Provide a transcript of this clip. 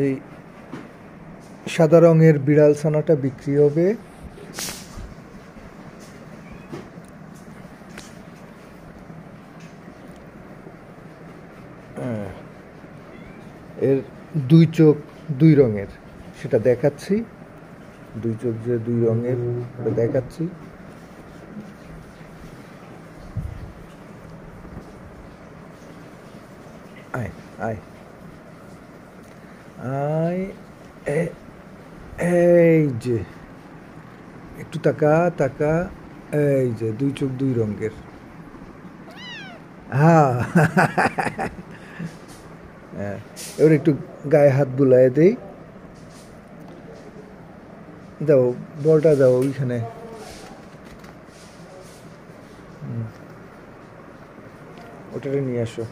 এই সাদা রঙের বিড়াল ছানাটা বিক্রি হবে। এর দুই চোখ দুই রঙের, সেটা দেখাচ্ছি। দুই চোখ যে দুই রঙের সেটা দেখাচ্ছি। আয় আয় আয়, এই যে একটু তাকা তাকা, এই যে দুই চোখ দুই রঙের। হ্যাঁ, এবার একটু গায়ে হাত বুলায় দেই। দাও বলটা দাও ওইখানে। ওটারে নিয়ে আসো।